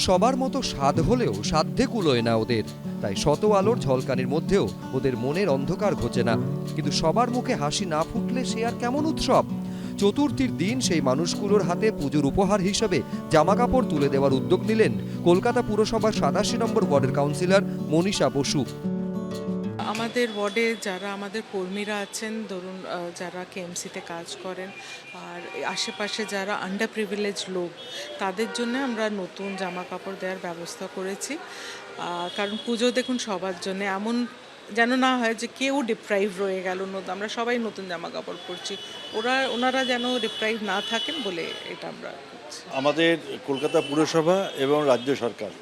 সবার মতো স্বাদ হলেও সাধ্যে কুলোয় না ওদের, তাই শত আলোর ঝলকানির মধ্যেও ওদের মনের অন্ধকার ঘোচে না। কিন্তু সবার মুখে হাসি না ফুটলে সে আর কেমন উৎসব? চতুর্থীর দিন সেই মানুষগুলোর হাতে পুজোর উপহার হিসেবে জামাকাপড় তুলে দেওয়ার উদ্যোগ নিলেন কলকাতা পুরসভার 87 নম্বর ওয়ার্ডের কাউন্সিলর মনীষা বসু। আমাদের ওয়ার্ডে যারা আমাদের কর্মীরা আছেন, ধরুন যারা কেএমসিতে কাজ করেন আর আশেপাশে যারা আন্ডার প্রিভিলেজ লোক, তাদের জন্য আমরা নতুন জামা কাপড় দেওয়ার ব্যবস্থা করেছি। কারণ পুজো দেখুন সবার জন্য, এমন যেন না হয় যে কেউ ডিপ্রাইভ রয়ে গেল। আমরা সবাই নতুন জামা কাপড় পরছি, ওনারা যেন ডিপ্রাইভ না থাকেন বলে এটা আমরা করছি। আমাদের কলকাতা পুরসভা এবং রাজ্য সরকার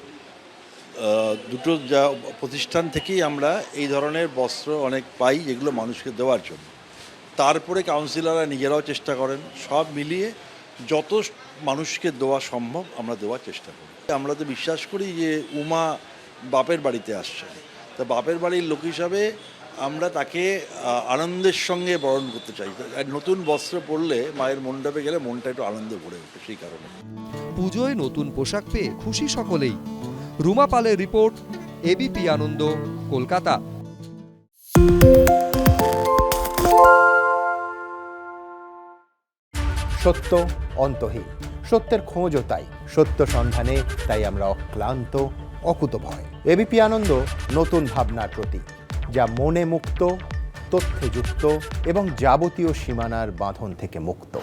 দুটো যা প্রতিষ্ঠান থেকেই আমরা এই ধরনের বস্ত্র অনেক পাই, যেগুলো মানুষকে দেওয়ার জন্য। তারপরে কাউন্সিলররা নিজেরাও চেষ্টা করেন, সব মিলিয়ে যত মানুষকে দেওয়া সম্ভব আমরা দেওয়ার চেষ্টা করি। আমরা তো বিশ্বাস করি যে উমা বাপের বাড়িতে আসছে, তা বাপের বাড়ির লোক হিসাবে আমরা তাকে আনন্দের সঙ্গে বরণ করতে চাই। নতুন বস্ত্র পরলে মায়ের মণ্ডপে গেলে মনটা একটু আনন্দে ভরে ওঠে, সেই কারণে। পুজোয় নতুন পোশাক পেয়ে খুশি সকলেই। রুমা পালের রিপোর্ট, এবিপি আনন্দ, কলকাতা। সত্য অন্তহীন, সত্যের খোঁজও তাই, সত্য সন্ধানে তাই আমরা অক্লান্ত, অকুতভয়। এবিপি আনন্দ নতুন ভাবনার প্রতীক, যা মনে মুক্ত, তথ্যে যুক্ত এবং যাবতীয় সীমানার বাঁধন থেকে মুক্ত।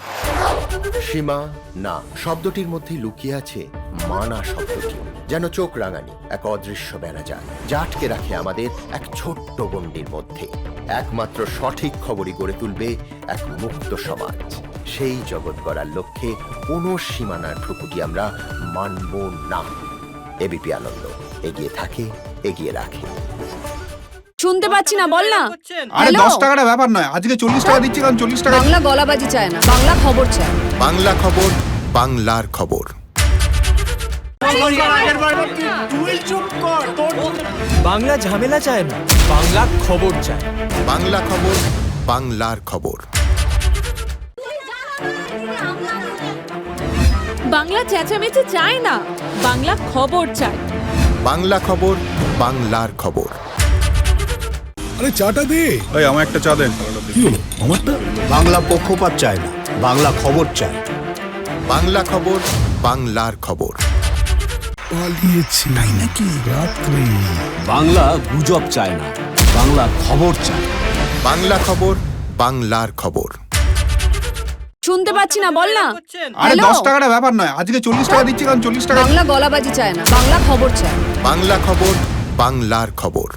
সীমা না শব্দটির মধ্যেই লুকিয়ে আছে মানা শব্দটি, যেন চোখ রাঙানি এক অদৃশ্য বেড়াজাল, যা আটকে রাখে আমাদের এক ছোট্ট গণ্ডির মধ্যে। একমাত্র সঠিক খবরই গড়ে তুলবে এক মুক্ত সমাজ। সেই জগৎ গড়ার লক্ষ্যে কোনো সীমানার ঠুকুটি আমরা মানব না। এবিপি আনন্দ এগিয়ে থাকে, এগিয়ে রাখে। শুনতে পাচ্ছি না, বল না। আরে 10 টাকাটা ব্যাপার নয়, আজকে 40 টাকা দিচ্ছি, কারণ 40 টাকা। বাংলা গলাবাজি চায় না, বাংলা খবর চায়। বাংলা খবর, বাংলার খবর। বাংলা ঝামেলা চায় না, বাংলা খবর চায়। বাংলা খবর, বাংলার খবর। বাংলা চেঁচামেচি চায় না, বাংলা খবর চায়। বাংলা খবর, বাংলার খবর। আরে চাটা দে। এই আমার একটা চা দেন। কি হলো আমারটা? বাংলা পক্ষপাত চায় না, বাংলা খবর চায়। বাংলা খবর, বাংলার খবর। পালিয়েছি তাই নাকি? রাত্রে বাংলা গুজব চায় না, বাংলা খবর চায়। বাংলা খবর, বাংলার খবর। শুনতে পাচ্ছি না, বল না। আরে 10 টাকাটা ব্যাপার নয়, আজকে 40 টাকা দিচ্ছি, কারণ 40 টাকা। বাংলা গলাবাজি চায় না, বাংলা খবর চায়। বাংলা খবর, বাংলার খবর।